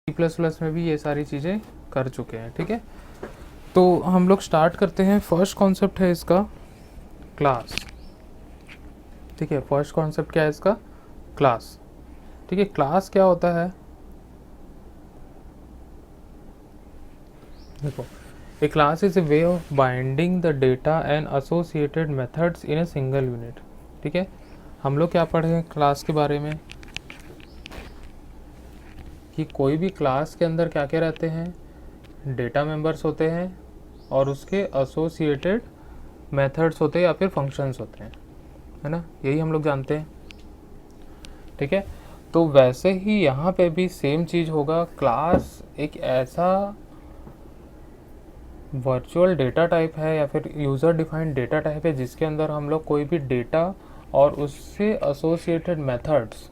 C++ में भी ये सारी चीज़ें कर चुके हैं, ठीक है। तो हम लोग स्टार्ट करते हैं। फर्स्ट कॉन्सेप्ट है इसका क्लास, ठीक है। फर्स्ट कॉन्सेप्ट क्या है इसका? क्लास, ठीक है। क्लास क्या होता है? देखो, a class is a way of binding the data and associated methods in a single unit, ठीक है। हम लोग क्या पढ़े हैं क्लास के बारे में कि कोई भी क्लास के अंदर क्या क्या रहते हैं, डेटा मेंबर्स होते हैं और उसके एसोसिएटेड मेथड्स होते हैं या फिर फंक्शंस होते हैं, है ना, यही हम लोग जानते हैं, ठीक है। तो वैसे ही यहाँ पे भी सेम चीज़ होगा। क्लास एक ऐसा वर्चुअल डेटा टाइप है या फिर यूज़र डिफाइंड डेटा टाइप है जिसके अंदर हम लोग कोई भी डेटा और उससे एसोसिएटेड मेथड्स,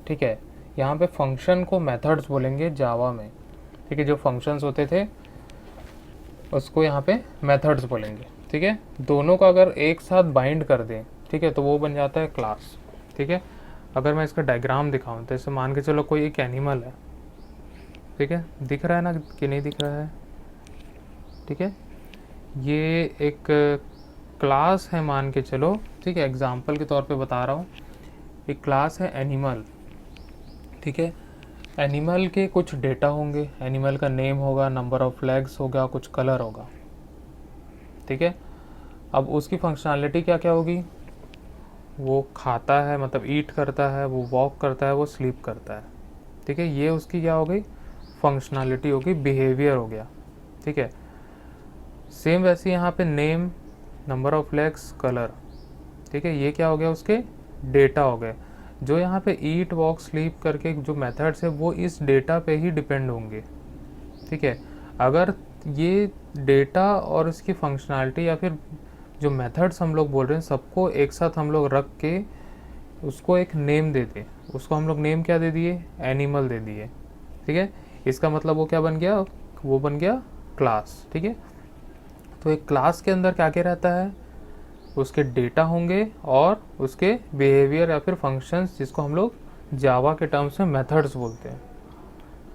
ठीक है। यहाँ पे फंक्शन को मेथड्स बोलेंगे जावा में, ठीक है। जो फंक्शंस होते थे उसको यहाँ पे मेथड्स बोलेंगे, ठीक है। दोनों को अगर एक साथ बाइंड कर दें, ठीक है, तो वो बन जाता है क्लास, ठीक है। अगर मैं इसका डायग्राम दिखाऊं तो इसे मान के चलो कोई एक एनिमल है, ठीक है। दिख रहा है ना कि नहीं दिख रहा है, ठीक है। ये एक क्लास है मान के चलो, ठीक है। एग्जाम्पल के तौर पे बता रहा हूँ। एक क्लास है एनिमल, ठीक है। एनिमल के कुछ डेटा होंगे, एनिमल का नेम होगा, नंबर ऑफ लेग्स होगा, कुछ कलर होगा, ठीक है। अब उसकी फंक्शनैलिटी क्या क्या होगी? वो खाता है मतलब ईट करता है, वो वॉक करता है, वो स्लीप करता है, ठीक है। ये उसकी क्या हो गई? फंक्शनैलिटी होगी, बिहेवियर हो गया, ठीक है। सेम वैसे यहाँ पे name, number of legs, colour, ठीक है, ये क्या हो गया? उसके डेटा हो गए। जो यहाँ पे ईट वॉक स्लीप करके जो मेथड्स है वो इस डेटा पे ही डिपेंड होंगे, ठीक है। अगर ये डेटा और इसकी फंक्शनैलिटी या फिर जो मेथड्स हम लोग बोल रहे हैं सबको एक साथ हम लोग रख के उसको एक नेम दे दें, उसको हम लोग नेम क्या दे दिए? एनिमल दे दिए, ठीक है। इसका मतलब वो क्या बन गया? वो बन गया क्लास, ठीक है। तो एक क्लास के अंदर क्या क्या रहता है? उसके डेटा होंगे और उसके बिहेवियर या फिर फंक्शंस, जिसको हम लोग जावा के टर्म्स में मेथड्स बोलते हैं।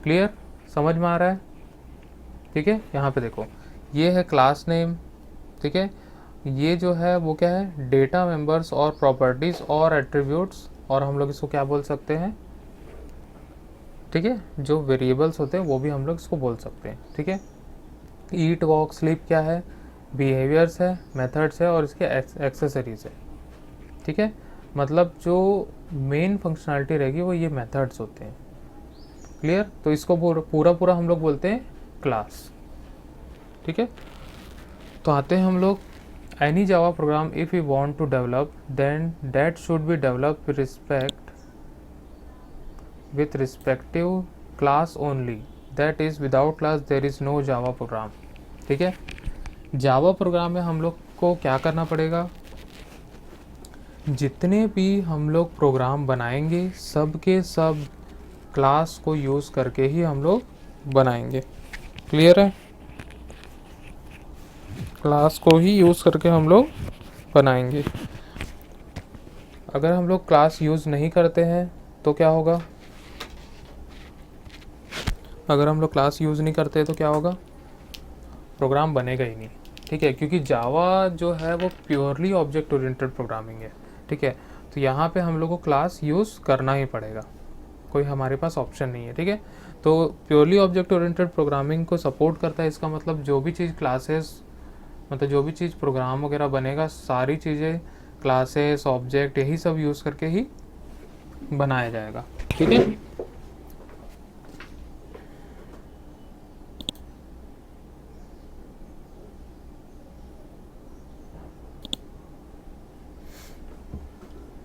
क्लियर? समझ में आ रहा है? ठीक है। यहाँ पे देखो, ये है क्लास नेम, ठीक है। ये जो है वो क्या है? डेटा मेंबर्स और प्रॉपर्टीज और एट्रीब्यूट्स, और हम लोग इसको क्या बोल सकते हैं, ठीक है, जो वेरिएबल्स होते हैं वो भी हम लोग इसको बोल सकते हैं, ठीक है। ईट वॉक स्लीप क्या है? बिहेवियर्स है, मेथड्स है और इसके एक्सेसरीज है, ठीक है। मतलब जो मेन फंक्शनैलिटी रहेगी वो ये मेथड्स होते हैं। क्लियर? तो इसको पूरा पूरा हम लोग बोलते हैं क्लास, ठीक है। तो आते हैं हम लोग, any Java program if you want to develop then that should be develop with respective class only, that is without class there is no java program, ठीक है। जावा प्रोग्राम में हम लोग को क्या करना पड़ेगा? जितने भी हम लोग प्रोग्राम बनाएंगे सब के सब क्लास को यूज़ करके ही हम लोग बनाएंगे। क्लियर है? क्लास को ही यूज़ करके हम लोग बनाएंगे। अगर हम लोग क्लास यूज़ नहीं करते हैं तो क्या होगा? अगर हम लोग क्लास यूज़ नहीं करते तो क्या होगा? प्रोग्राम बनेगा ही नहीं, ठीक है। क्योंकि जावा जो है वो प्योरली ऑब्जेक्ट ओरिएंटेड प्रोग्रामिंग है, ठीक है। तो यहाँ पे हम लोग को क्लास यूज़ करना ही पड़ेगा, कोई हमारे पास ऑप्शन नहीं है, ठीक है। तो प्योरली ऑब्जेक्ट ओरिएंटेड प्रोग्रामिंग को सपोर्ट करता है। इसका मतलब जो भी चीज़ क्लासेस, मतलब जो भी चीज़ प्रोग्राम वगैरह बनेगा सारी चीज़ें क्लासेस ऑब्जेक्ट यही सब यूज़ करके ही बनाया जाएगा, ठीक है।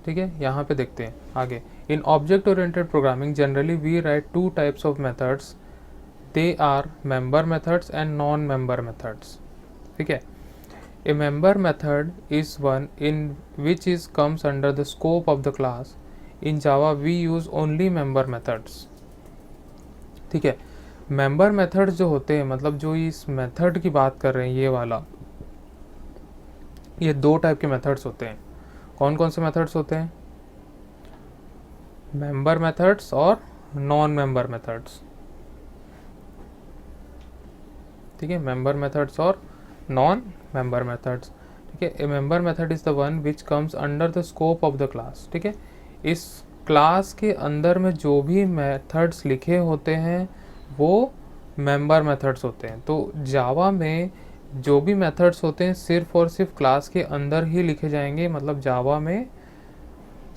ठीक है, यहाँ पे देखते हैं आगे। In object oriented programming generally we write two types of methods, they are member methods and non member methods, ठीक है। A member method is one in which is comes under the scope of the class. In Java we use only member methods, ठीक है। Member methods जो होते हैं, मतलब जो इस मेथड की बात कर रहे हैं ये वाला, ये दो टाइप के मेथड्स होते हैं। कौन कौन से मेथड्स होते हैं? मेंबर मेथड्स और नॉन मेंबर मेथड्स, ठीक है, मेंबर मेथड्स और नॉन मेंबर मेथड्स। ठीक है, a member method is the one which comes under the scope of the class. ठीक है, इस क्लास के अंदर में जो भी मेथड्स लिखे होते हैं वो मेंबर मेथड्स होते हैं। तो जावा में जो भी मेथड्स होते हैं सिर्फ और सिर्फ क्लास के अंदर ही लिखे जाएंगे, मतलब जावा में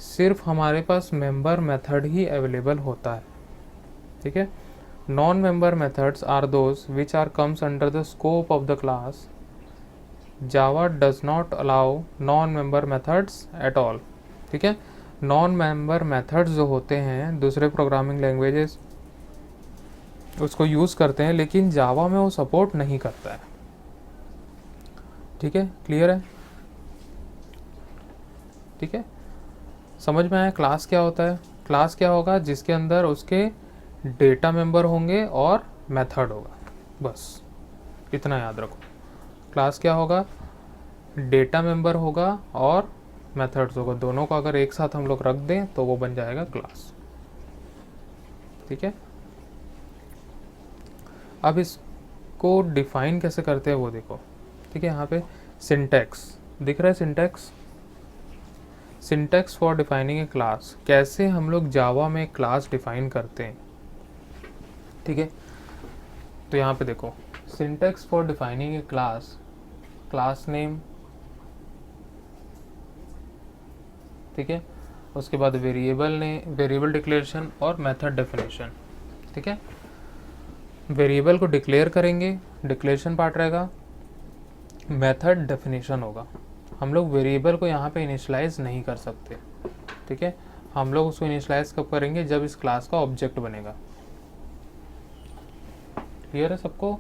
सिर्फ हमारे पास मेंबर मेथड ही अवेलेबल होता है। ठीक है, non member methods are those which are comes under the scope of the class. Java does not allow non member methods at all. ठीक है, नॉन मेंबर मेथड्स जो होते हैं दूसरे प्रोग्रामिंग लैंग्वेजेस उसको यूज़ करते हैं, लेकिन जावा में वो सपोर्ट नहीं करता है। ठीक है, क्लियर है? ठीक है, समझ में आया क्लास क्या होता है? क्लास क्या होगा? जिसके अंदर उसके डेटा मेंबर होंगे और मेथड होगा, बस इतना याद रखो। क्लास क्या होगा? डेटा मेंबर होगा और मेथड्स होगा, दोनों को अगर एक साथ हम लोग रख दें तो वो बन जाएगा क्लास। ठीक है, अब इसको डिफाइन कैसे करते हैं वो देखो। ठीक है, यहाँ पे सिंटैक्स दिख रहा है, syntax, syntax for defining A class. कैसे हम लोग जावा में क्लास डिफाइन करते हैं। ठीक है, तो यहाँ पे देखो syntax for defining A class, class name, ठीक है, उसके बाद वेरिएबल ने वेरिएबल डिक्लेरेशन और मेथड डेफिनेशन। ठीक है, वेरिएबल को डिक्लेयर करेंगे, डिक्लेरेशन पार्ट रहेगा, मेथड डेफिनेशन होगा। हम लोग वेरिएबल को यहाँ पे इनिशियलाइज नहीं कर सकते। ठीक है, हम लोग उसको इनिशियलाइज कब करेंगे? जब इस क्लास का ऑब्जेक्ट बनेगा। क्लियर है सबको?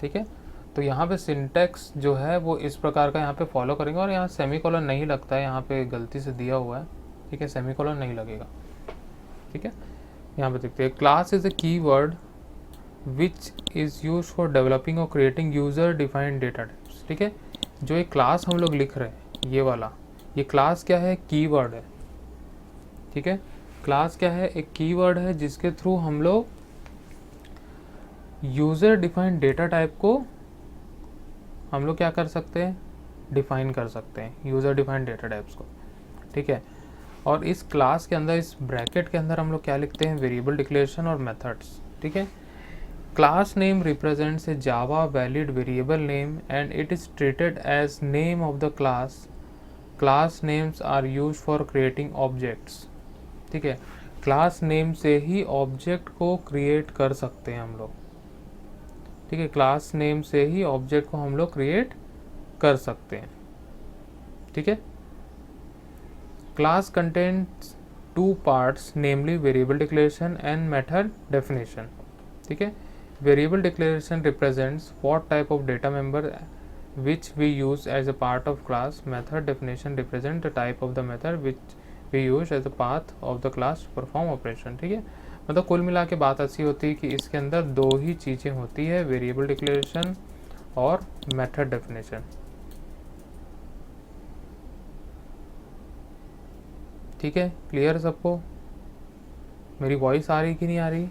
ठीक है, तो यहाँ पे सिंटैक्स जो है वो इस प्रकार का यहाँ पे फॉलो करेंगे, और यहाँ सेमीकोलन नहीं लगता है, यहाँ पे गलती से दिया हुआ है। ठीक है, सेमीकोलन नहीं लगेगा। ठीक है, यहाँ पे देखते हैं, class is a keyword which is use for developing और creating user defined data types. ठीक है, जो एक क्लास हम लोग लिख रहे हैं ये वाला, ये क्लास क्या है? कीवर्ड है। ठीक है, क्लास क्या है? एक कीवर्ड है जिसके थ्रू हम लोग यूज़र डिफाइंड डेटा टाइप को हम लोग क्या कर सकते हैं? डिफाइन कर सकते हैं, यूज़र डिफाइंड डेटा टाइप्स को। ठीक है, और इस क्लास के अंदर, इस ब्रैकेट के अंदर हम लोग क्या लिखते हैं? वेरिएबल डिक्लेरेशन और मेथड्स। ठीक है, class name represents a Java valid variable name and it is treated as name of the class. Class names are used for creating objects. ठीक है, क्लास नेम से ही ऑब्जेक्ट को क्रिएट कर सकते हैं हम लोग। ठीक है, क्लास नेम से ही ऑब्जेक्ट को हम लोग क्रिएट कर सकते हैं। ठीक है, class contains two parts, namely variable declaration and method definition. ठीक है, variable declaration represents what type of data member which we use as a part of class. Method definition represent the type of the method which we use as a path of the class to perform operation. ठीक है, मतलब कुल मिला के बात ऐसी होती है कि इसके अंदर दो ही चीज़ें होती है, वेरिएबल डिक्लेरेशन और मेथड डेफिनेशन। ठीक है, क्लियर सबको? मेरी वॉइस आ रही कि नहीं आ रही?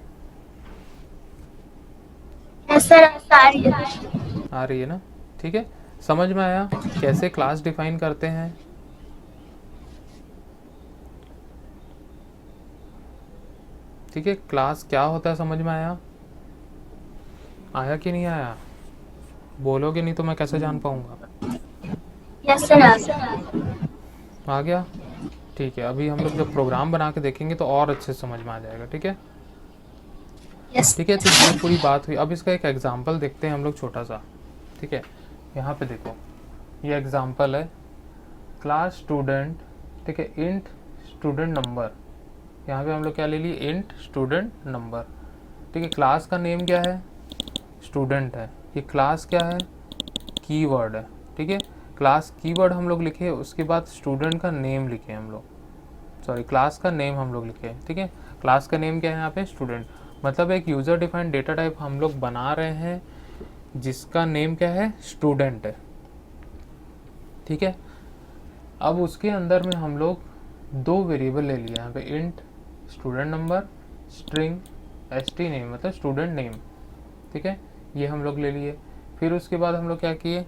आ रही है ना? ठीक है, समझ में आया कैसे क्लास डिफाइन करते हैं? ठीक है, क्लास क्या होता है समझ में आया? आया कि नहीं आया? बोलोगे नहीं तो मैं कैसे जान पाऊंगा? Yes sir. आ गया? ठीक है, अभी हम लोग जब प्रोग्राम बना के देखेंगे तो और अच्छे से समझ में आ जाएगा। ठीक है, यस। ठीक है, तो ये पूरी बात हुई। अब इसका एक एग्जाम्पल देखते हैं हम लोग छोटा सा। ठीक है, यहाँ पे देखो, ये एग्जाम्पल है क्लास स्टूडेंट। ठीक है, इंट स्टूडेंट नंबर, यहाँ पे हम लोग क्या ले लिए? Int student number. ठीक है, क्लास का नेम क्या है? स्टूडेंट है। ये क्लास क्या है? कीवर्ड है। ठीक है, क्लास कीवर्ड हम लोग लिखे, उसके बाद स्टूडेंट का नेम लिखे हम लोग, सॉरी क्लास का नेम हम लोग लिखे। ठीक है, क्लास का नेम क्या है यहाँ पे? स्टूडेंट। मतलब एक यूज़र डिफाइंड डेटा टाइप हम लोग बना रहे हैं जिसका नेम क्या है? स्टूडेंट है। ठीक है, अब उसके अंदर में हम लोग दो वेरिएबल ले लिया यहाँ पे, int student number, string ST name मतलब स्टूडेंट नेम, ठीक है, ये हम लोग ले लिए। फिर उसके बाद हम लोग क्या किए,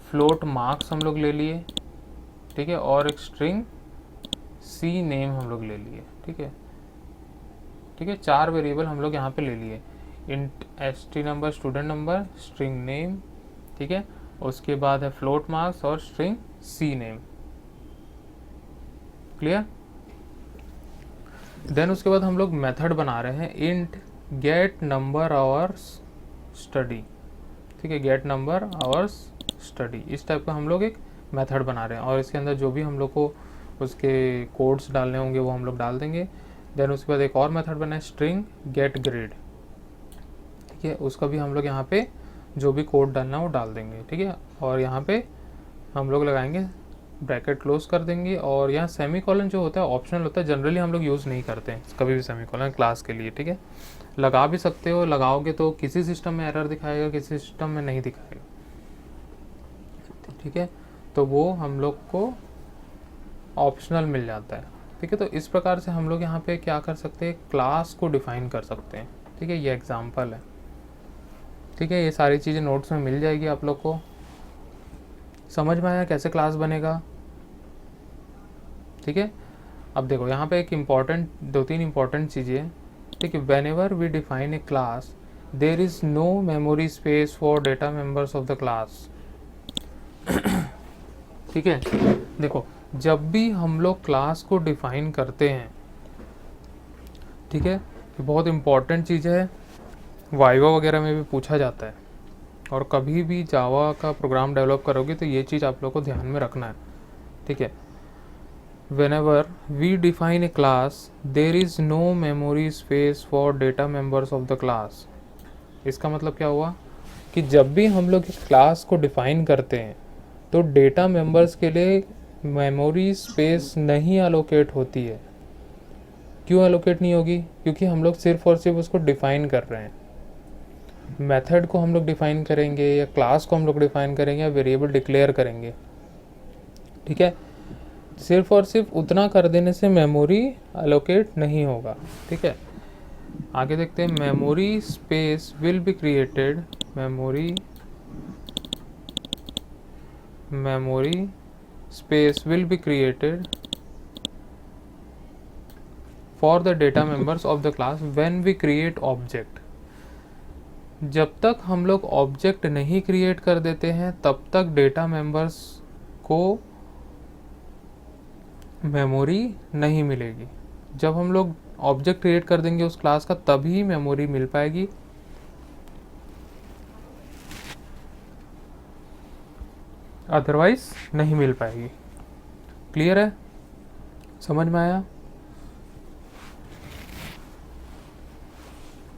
फ्लोट मार्क्स हम लोग ले लिए, ठीक है, और एक स्ट्रिंग C नेम हम लोग ले लिए, ठीक है, ठीक है, 4 वेरिएबल हम लोग यहाँ पे ले लिए, int ST number, student number, string name, ठीक है, उसके बाद है फ्लोट मार्क्स और string C name. Clear? Then उसके बाद हम लोग मेथड बना रहे हैं int get number hours study, ठीक है, गेट नंबर आवर्स स्टडी, इस टाइप का हम लोग एक मेथड बना रहे हैं और इसके अंदर जो भी हम लोग को उसके कोड्स डालने होंगे वो हम लोग डाल देंगे। देन उसके बाद एक और मेथड बना है स्ट्रिंग गेट ग्रेड, ठीक है, उसका भी हम लोग यहाँ पे जो भी कोड डालना है वो डाल देंगे, ठीक है, और यहाँ पे हम लोग लगाएंगे ब्रैकेट क्लोज कर देंगे। और यहाँ सेमी कॉलन जो होता है ऑप्शनल होता है, जनरली हम लोग यूज़ नहीं करते हैं कभी भी सेमी कॉलन क्लास के लिए, ठीक है, लगा भी सकते हो, लगाओगे तो किसी सिस्टम में एरर दिखाएगा, किसी सिस्टम में नहीं दिखाएगा, ठीक है, तो वो हम लोग को ऑप्शनल मिल जाता है, ठीक है। तो इस प्रकार से हम लोग यहाँ पे क्या कर सकते हैं, क्लास को डिफाइन कर सकते हैं, ठीक है, ये एग्जाम्पल है, ठीक है, ये सारी चीज़ें नोट्स में मिल जाएगी आप लोग को। समझ में आया कैसे क्लास बनेगा, ठीक है। अब देखो यहाँ पे एक इम्पॉर्टेंट, 2-3 इम्पॉर्टेंट चीज़ें, ठीक है, whenever we define a class there is no memory space for data members of the class, ठीक है। देखो जब भी हम लोग क्लास को डिफाइन करते हैं, ठीक है, ये बहुत इम्पॉर्टेंट चीज़ है, वाइवा वगैरह में भी पूछा जाता है, और कभी भी जावा का प्रोग्राम डेवलप करोगे तो ये चीज़ आप लोग को ध्यान में रखना है, ठीक है। Whenever we define a class, there is no memory space for data members of the class. इसका मतलब क्या हुआ कि जब भी हम लोग क्लास को डिफाइन करते हैं तो डेटा मेंबर्स के लिए मेमोरी स्पेस नहीं एलोकेट होती है। क्यों एलोकेट नहीं होगी? क्योंकि हम लोग सिर्फ और सिर्फ उसको डिफाइन कर रहे हैं। मेथड को हम लोग डिफाइन करेंगे या क्लास को हम लोग डिफाइन करेंगे या वेरिएबल डिक्लेयर करेंगे, ठीक है, सिर्फ और सिर्फ उतना कर देने से मेमोरी एलोकेट नहीं होगा, ठीक है। आगे देखते हैं, memory space will be created, memory space will be created for the data members of the class when we create object. जब तक हम लोग ऑब्जेक्ट नहीं क्रिएट कर देते हैं तब तक डेटा मेंबर्स को मेमोरी नहीं मिलेगी। जब हम लोग ऑब्जेक्ट क्रिएट कर देंगे उस क्लास का तभी मेमोरी मिल पाएगी, अदरवाइज नहीं मिल पाएगी। क्लियर है? समझ में आया?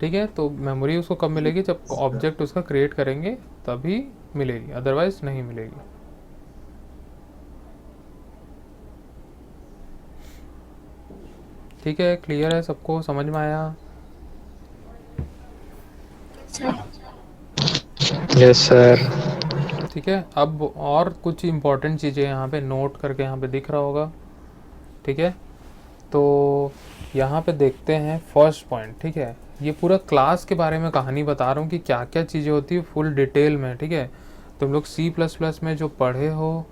ठीक है, तो मेमोरी उसको कब मिलेगी? जब ऑब्जेक्ट उसका क्रिएट करेंगे तभी मिलेगी, अदरवाइज नहीं मिलेगी। ठीक है, क्लियर है सबको? समझ में आया? Yes sir. ठीक है, अब और कुछ इम्पोर्टेंट चीज़ें यहाँ पे नोट करके यहाँ पे दिख रहा होगा, ठीक है। तो यहाँ पे देखते हैं फर्स्ट पॉइंट, ठीक है, ये पूरा क्लास के बारे में कहानी बता रहा हूँ कि क्या क्या चीज़ें होती है फुल डिटेल में, ठीक है। तुम लोग C++ में जो पढ़े हो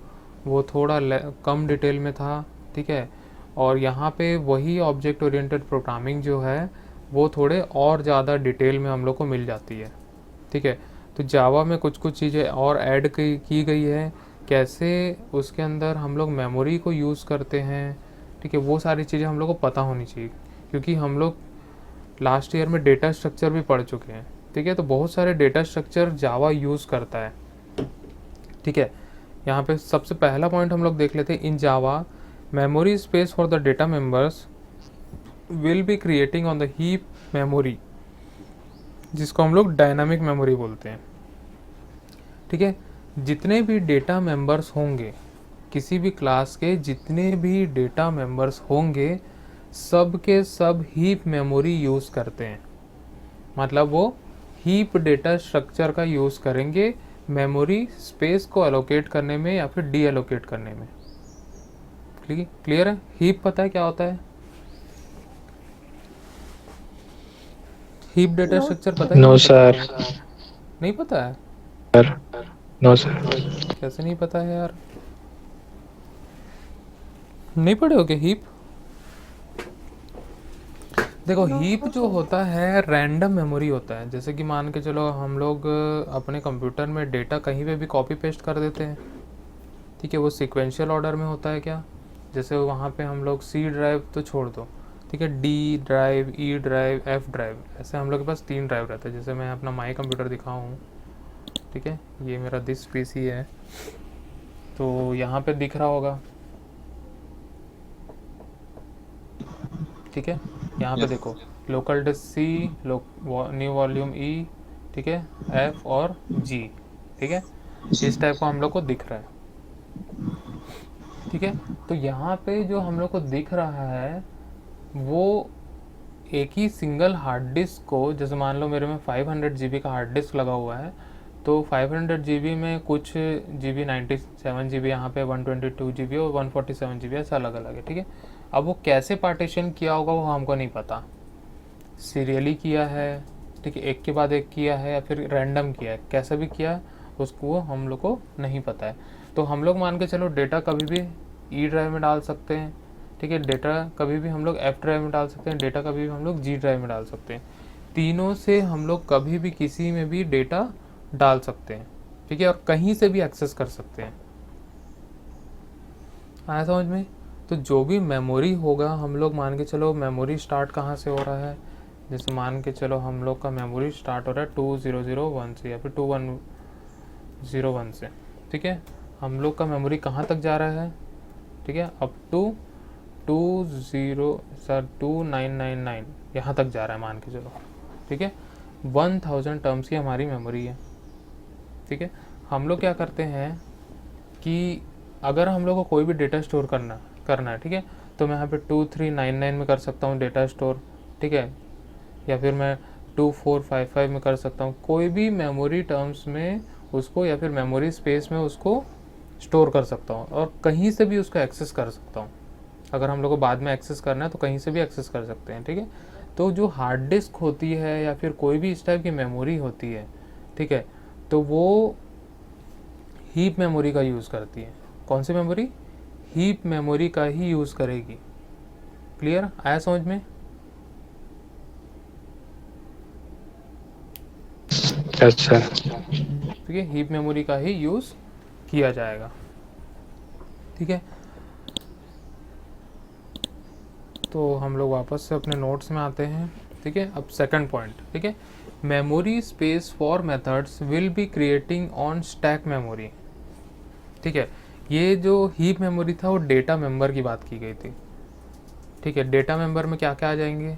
वो थोड़ा कम डिटेल में था, ठीक है, और यहाँ पे वही ऑब्जेक्ट ओरिएंटेड प्रोग्रामिंग जो है वो थोड़े और ज़्यादा डिटेल में हम लोग को मिल जाती है, ठीक है। तो जावा में कुछ कुछ चीज़ें और ऐड की गई है, कैसे उसके अंदर हम लोग मेमोरी को यूज़ करते हैं, ठीक है, वो सारी चीज़ें हम लोग को पता होनी चाहिए, क्योंकि हम लोग लास्ट ईयर में डेटा स्ट्रक्चर भी पढ़ चुके हैं, ठीक है। तो बहुत सारे डेटा स्ट्रक्चर जावा यूज़ करता है, ठीक है। यहाँ पे सबसे पहला पॉइंट हम लोग देख लेते हैं, in Java memory space for the data members will be creating on the heap memory, जिसको हम लोग डायनामिक मेमोरी बोलते हैं, ठीक है। जितने भी डेटा मेंबर्स होंगे किसी भी क्लास के, जितने भी डेटा मेंबर्स होंगे सब के सब हीप मेमोरी यूज़ करते हैं, मतलब वो हीप डेटा स्ट्रक्चर का यूज़ करेंगे मेमोरी स्पेस को एलोकेट करने में या फिर डी एलोकेट करने में। क्लियर है? हीप पता है क्या होता है? हीप डेटा स्ट्रक्चर पता है कि नो नहीं पता सर। है? नहीं पता है? Sir no sir. कैसे नहीं पता है यार? नहीं पढ़े हो क्या हीप? देखो हीप जो होता है रैंडम मेमोरी होता है। जैसे कि मान के चलो हम लोग अपने कंप्यूटर में डेटा कहीं पे भी कॉपी पेस्ट कर देते हैं, ठीक है। वो सीक्वेंशियल ऑर्डर में होता है क्या? जैसे वहाँ पे हम लोग सी ड्राइव तो छोड़ दो, ठीक है, D drive, E drive, F drive, ऐसे हम लोग के पास 3 ड्राइव रहते हैं। जैसे मैं अपना माई कंप्यूटर दिखाऊँ, ठीक है, ये मेरा दिस पीसी है, तो यहाँ पे दिख रहा होगा, ठीक है। यहाँ पे देखो local disk C, new volume E, ठीक है, एफ और जी, ठीक है, इस टाइप का हम लोग को दिख रहा है, ठीक है। तो यहाँ पे जो हम लोग को दिख रहा है वो एक ही सिंगल हार्ड डिस्क को, जैसे मान लो मेरे में 500 GB का हार्ड डिस्क लगा हुआ है, तो 500 GB में कुछ GB 97 GB, यहाँ पे 122 GB और 147 GB ऐसा अलग अलग है, ठीक है। अब वो कैसे पार्टीशन किया होगा वो हमको नहीं पता, सीरियली किया है, ठीक है, एक के बाद एक किया है, या फिर रैंडम किया है, कैसा भी किया है उसको वो हम लोग को नहीं पता है। तो हम लोग मान के चलो डेटा कभी भी ई ड्राइव में डाल सकते हैं, ठीक है, डेटा कभी भी हम लोग एफ ड्राइव में डाल सकते हैं, डेटा कभी भी हम लोग जी ड्राइव में डाल सकते हैं। तीनों से हम लोग कभी भी किसी में भी डेटा डाल सकते हैं, ठीक है, और कहीं से भी एक्सेस कर सकते हैं। आया समझ में? तो जो भी मेमोरी होगा हम लोग मान के चलो, मेमोरी स्टार्ट कहाँ से हो रहा है, जैसे मान के चलो हम लोग का मेमोरी स्टार्ट हो रहा है 2001 से या फिर 2101 से, ठीक है। हम लोग का मेमोरी कहाँ तक जा रहा है, ठीक है, अप टू 2999 यहाँ तक जा रहा है मान के चलो, ठीक है। 1000 टर्म्स की हमारी मेमोरी है, ठीक है। हम लोग क्या करते हैं कि अगर हम लोग को कोई भी डेटा स्टोर करना है, ठीक है, तो मैं यहाँ पे 2399 में कर सकता हूँ डेटा स्टोर, ठीक है, या फिर मैं 2455 में कर सकता हूँ, कोई भी मेमोरी टर्म्स में उसको, या फिर मेमोरी स्पेस में उसको स्टोर कर सकता हूँ, और कहीं से भी उसको एक्सेस कर सकता हूँ। अगर हम लोग को बाद में एक्सेस करना है तो कहीं से भी एक्सेस कर सकते हैं, ठीक है। तो जो हार्ड डिस्क होती है या फिर कोई भी इस टाइप की मेमोरी होती है, ठीक है, तो वो हीप मेमोरी का यूज़ करती है। कौन सी मेमोरी? हीप मेमोरी का ही यूज़ करेगी। क्लियर? आया समझ में? अच्छा। ठीक है, हीप मेमोरी का ही यूज़ किया जाएगा, ठीक है। तो हम लोग वापस से अपने नोट्स में आते हैं, ठीक है। अब सेकंड पॉइंट, ठीक है, memory space for methods will be creating on stack memory, ठीक है। ये जो हीप मेमोरी था वो डेटा मेंबर की बात की गई थी, ठीक है। डेटा मेंबर में क्या क्या आ जाएंगे?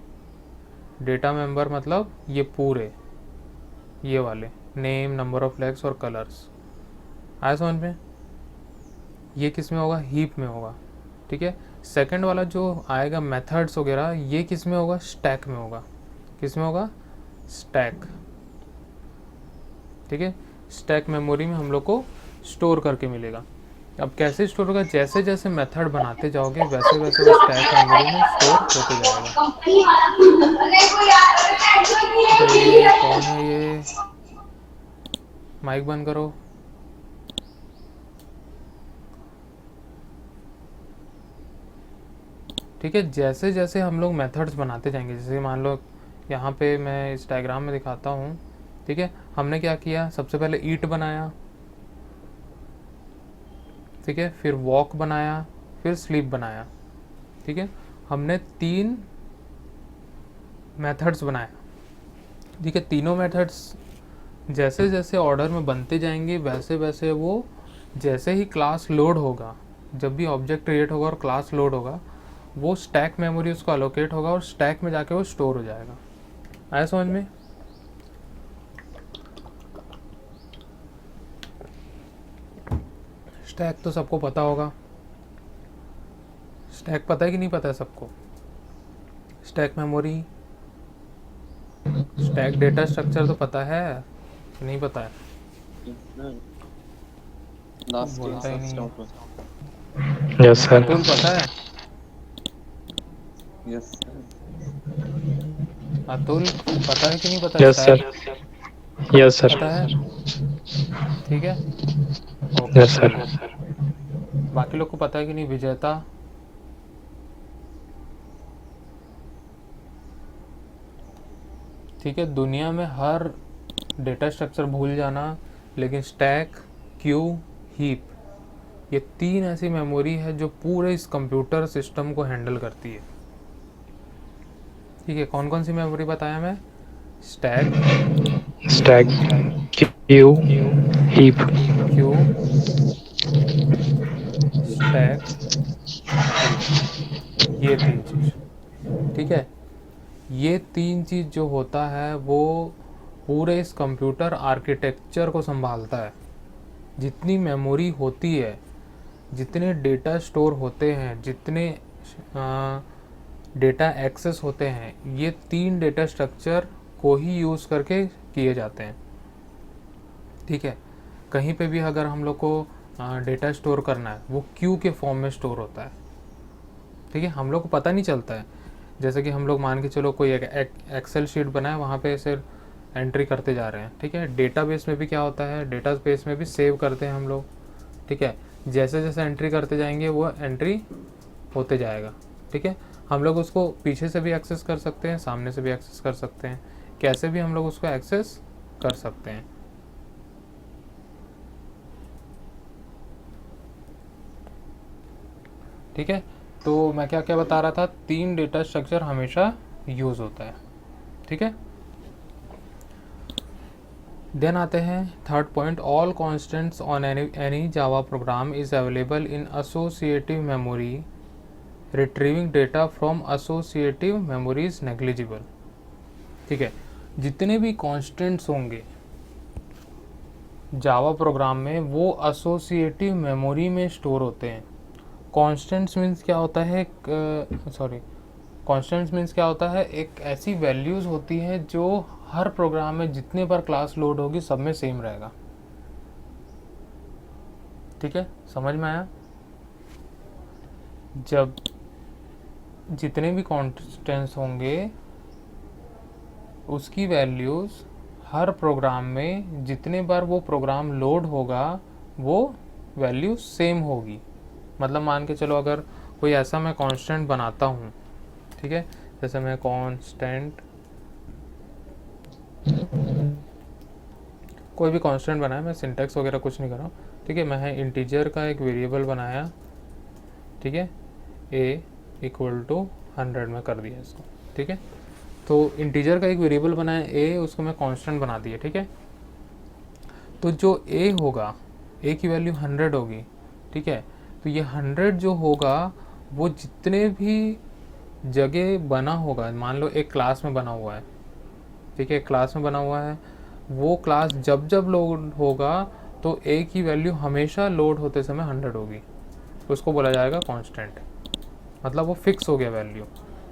डेटा मेंबर मतलब ये पूरे, ये वाले नेम, नंबर ऑफ लेग्स और कलर्स। आया समझ में? ये किस में होगा? हीप में होगा, ठीक है। सेकंड वाला जो आएगा मेथड्स वगैरह, ये किस में होगा? स्टैक में होगा। किस में होगा? स्टैक, ठीक है। स्टैक मेमोरी में हम लोग को स्टोर करके मिलेगा। अब कैसे स्टोर होगा? जैसे जैसे मेथड बनाते जाओगे वैसे वैसे वो स्टैक मेमोरी में स्टोर होते जाएगा। ये कौन है ये? माइक बंद करो। ठीक है, जैसे जैसे हम लोग मेथड्स बनाते जाएंगे, जैसे मान लो यहाँ पे मैं इस डायग्राम में दिखाता हूँ, ठीक है। हमने क्या किया? सबसे पहले ईट बनाया, ठीक है, फिर वॉक बनाया, फिर स्लीप बनाया, ठीक है। हमने 3 मेथड्स बनाया, ठीक है। तीनों मेथड्स जैसे जैसे ऑर्डर में बनते जाएंगे वैसे वैसे वो, जैसे ही क्लास लोड होगा, जब भी ऑब्जेक्ट क्रिएट होगा और क्लास लोड होगा, वो स्टैक मेमोरी उसको अलोकेट होगा और स्टैक में जाके वो स्टोर हो जाएगा। आया समझ में? स्टैक तो सबको पता होगा। स्टैक पता है कि नहीं पता है सबको? Stack memory, stack data structure तो पता है कि नहीं पता है? बोलता ही नहीं है। Yes sir. अतुल पता है? यस अतुल पता है कि नहीं पता? Yes stack sir, yes sir, पता है? ठीक है, ओके यस सर। चलिए। बाकी लोग को पता है कि नहीं? विजेता, ठीक है। दुनिया में हर डेटा स्ट्रक्चर भूल जाना, लेकिन स्टैक, क्यू, हीप, ये 3 ऐसी मेमोरी है जो पूरे इस कंप्यूटर सिस्टम को हैंडल करती है। ठीक है, कौन कौन सी मेमोरी बताया मैं? Stack, stack, Q, heap. Q, stack, heap, ये 3 चीज़। ठीक है, ये 3 चीज़ जो होता है वो पूरे इस कंप्यूटर आर्किटेक्चर को संभालता है। जितनी मेमोरी होती है, जितने डेटा स्टोर होते हैं, जितने डेटा एक्सेस होते हैं, ये 3 डेटा स्ट्रक्चर को ही यूज़ करके किए जाते हैं। ठीक है, कहीं पे भी अगर हम लोग को डेटा स्टोर करना है, वो क्यू के फॉर्म में स्टोर होता है। ठीक है, हम लोग को पता नहीं चलता है। जैसे कि हम लोग मान के चलो कोई एक एक्सेल शीट बनाए, वहाँ पे सिर्फ एंट्री करते जा रहे हैं। ठीक है, डेटाबेस में भी क्या होता है, डेटाबेस में भी सेव करते हैं हम लोग। ठीक है, जैसे जैसे एंट्री करते जाएंगे वो एंट्री होते जाएगा। ठीक है, हम लोग उसको पीछे से भी एक्सेस कर सकते हैं, सामने से भी एक्सेस कर सकते हैं, कैसे भी हम लोग उसको एक्सेस कर सकते हैं। ठीक है, तो मैं क्या क्या बता रहा था, 3 डेटा स्ट्रक्चर हमेशा यूज़ होता है। ठीक है, देन आते हैं third point, all constants on any Java programme is available in associative memory, retrieving data from associative memory is negligible. ठीक है, जितने भी कॉन्स्टेंट्स होंगे जावा प्रोग्राम में वो एसोसिएटिव मेमोरी में स्टोर होते हैं। कॉन्स्टेंट्स मीन्स क्या होता है, कॉन्स्टेंट्स मीन्स क्या होता है, एक ऐसी वैल्यूज़ होती है जो हर प्रोग्राम में जितने बार क्लास लोड होगी सब में सेम रहेगा। ठीक है, समझ में आया? जब जितने भी कॉन्स्टेंट्स होंगे उसकी वैल्यूज़ हर प्रोग्राम में जितने बार वो प्रोग्राम लोड होगा वो वैल्यू सेम होगी। मतलब मान के चलो अगर कोई ऐसा मैं कांस्टेंट बनाता हूँ, ठीक है, जैसे मैं कांस्टेंट कोई भी कांस्टेंट बनाया, मैं सिंटैक्स वगैरह कुछ नहीं कर रहा हूँ। ठीक है, मैं इंटीजर का एक वेरिएबल बनाया, ठीक है, a इक्वल टू 100 में कर दिया इसको। ठीक है, तो इंटीजर का एक वेरिएबल बनाया a, उसको मैं कांस्टेंट बना दिया। ठीक है, तो जो a होगा, a की वैल्यू 100 होगी। ठीक है, तो ये 100 जो होगा वो जितने भी जगह बना होगा, मान लो एक क्लास में बना हुआ है, ठीक है, क्लास में बना हुआ है, वो क्लास जब जब लोड होगा तो a की वैल्यू हमेशा लोड होते समय 100 होगी, उसको बोला जाएगा कांस्टेंट। मतलब वो फिक्स हो गया वैल्यू।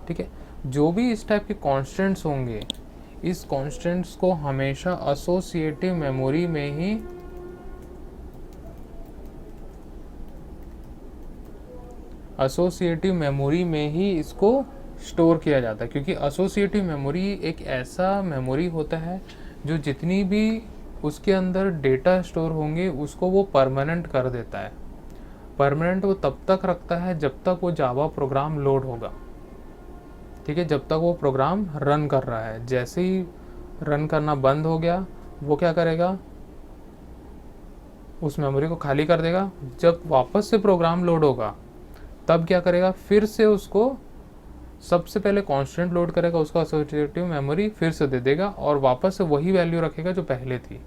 ठीक है, जो भी इस टाइप के कांस्टेंट्स होंगे, इस कांस्टेंट्स को हमेशा एसोसिएटिव मेमोरी में ही इसको स्टोर किया जाता है। क्योंकि एसोसिएटिव मेमोरी एक ऐसा मेमोरी होता है जो जितनी भी उसके अंदर डेटा स्टोर होंगे उसको वो परमानेंट कर देता है। परमानेंट वो तब तक रखता है जब तक वो जावा प्रोग्राम लोड होगा। ठीक है, जब तक वो प्रोग्राम रन कर रहा है। जैसे ही रन करना बंद हो गया, वो क्या करेगा, उस मेमोरी को खाली कर देगा। जब वापस से प्रोग्राम लोड होगा तब क्या करेगा, फिर से उसको सबसे पहले कांस्टेंट लोड करेगा, उसका एसोसिएटिव मेमोरी फिर से दे देगा और वापस से वही वैल्यू रखेगा जो पहले थी।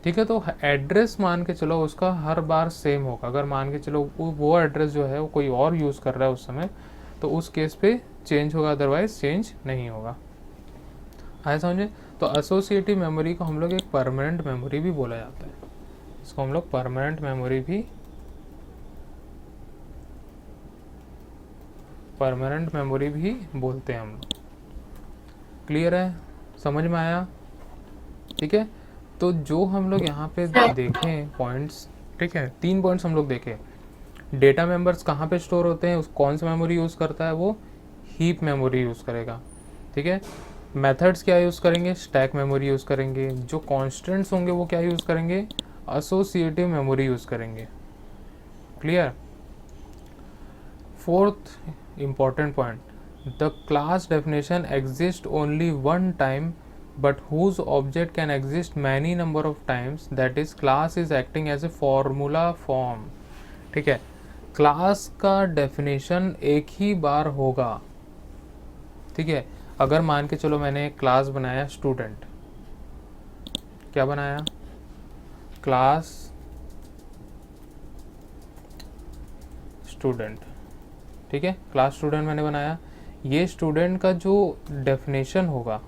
ठीक है, तो एड्रेस मान के चलो उसका हर बार सेम होगा। अगर मान के चलो वो एड्रेस जो है वो कोई और यूज़ कर रहा है उस समय, तो उस केस पे चेंज होगा, अदरवाइज चेंज नहीं होगा। आया समझे? तो एसोसिएटिव मेमोरी को हम लोग एक परमानेंट मेमोरी भी बोला जाता है। इसको हम लोग परमानेंट मेमोरी भी बोलते हैं हम लोग। क्लियर है? समझ में आया? ठीक है, तो जो हम लोग यहाँ पे देखें पॉइंट्स, ठीक है, 3 पॉइंट्स हम लोग देखें। डेटा मेंबर्स कहाँ पे स्टोर होते हैं, उस कौन सा मेमोरी यूज़ करता है, वो हीप मेमोरी यूज़ करेगा। ठीक है। मेथड्स क्या यूज़ करेंगे, स्टैक मेमोरी यूज़ करेंगे। जो कॉन्स्टेंट्स होंगे वो क्या यूज़ करेंगे, एसोसिएटिव मेमोरी यूज़ करेंगे। Clear. Fourth important point, the class definition exists only one time but whose object can exist many number of times, that is class is acting as a formula form। ठीक है, class का definition एक ही बार होगा। ठीक है, अगर मान के चलो मैंने एक क्लास बनाया स्टूडेंट, क्या बनाया, क्लास स्टूडेंट। ठीक है, क्लास स्टूडेंट मैंने बनाया। ये स्टूडेंट का जो डेफिनेशन होगा,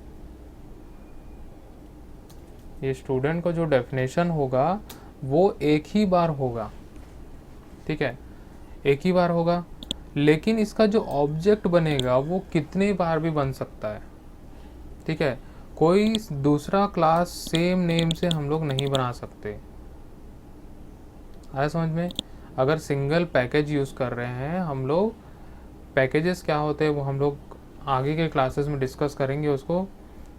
ये स्टूडेंट का जो डेफिनेशन होगा वो एक ही बार होगा। ठीक है, एक ही बार होगा, लेकिन इसका जो ऑब्जेक्ट बनेगा वो कितने बार भी बन सकता है। ठीक है, कोई दूसरा क्लास सेम नेम से हम लोग नहीं बना सकते। आया समझ में। अगर सिंगल पैकेज यूज़ कर रहे हैं हम लोग, पैकेजेस क्या होते हैं वो हम लोग आगे के क्लासेस में डिस्कस करेंगे उसको।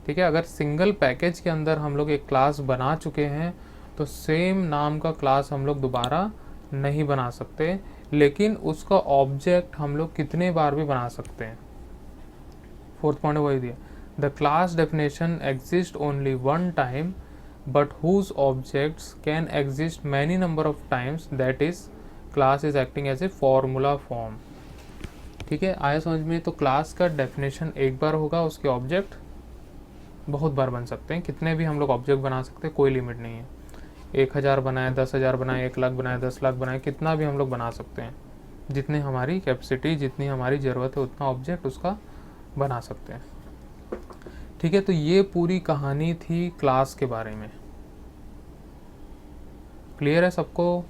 ठीक है, अगर सिंगल पैकेज के अंदर हम लोग एक क्लास बना चुके हैं तो सेम नाम का क्लास हम लोग दोबारा नहीं बना सकते, लेकिन उसका ऑब्जेक्ट हम लोग कितने बार भी बना सकते हैं। फोर्थ पॉइंट वही दिया, the class definition exist only one time but whose objects can exist many number of times, that is class is acting as a formula form. ठीक है, आया समझ में। तो क्लास का डेफिनेशन एक बार होगा, उसके ऑब्जेक्ट बहुत बार बन सकते हैं, कितने भी हम लोग ऑब्जेक्ट बना सकते हैं, कोई लिमिट नहीं है। 1000 बनाए, 10,000 बनाए, 1 लाख बनाए, 10 लाख बनाए, कितना भी हम लोग बना सकते हैं। जितनी हमारी कैपेसिटी, जितनी हमारी ज़रूरत है उतना ऑब्जेक्ट उसका बना सकते हैं। ठीक है, तो ये पूरी कहानी थी क्लास के बारे में। क्लियर है सबको।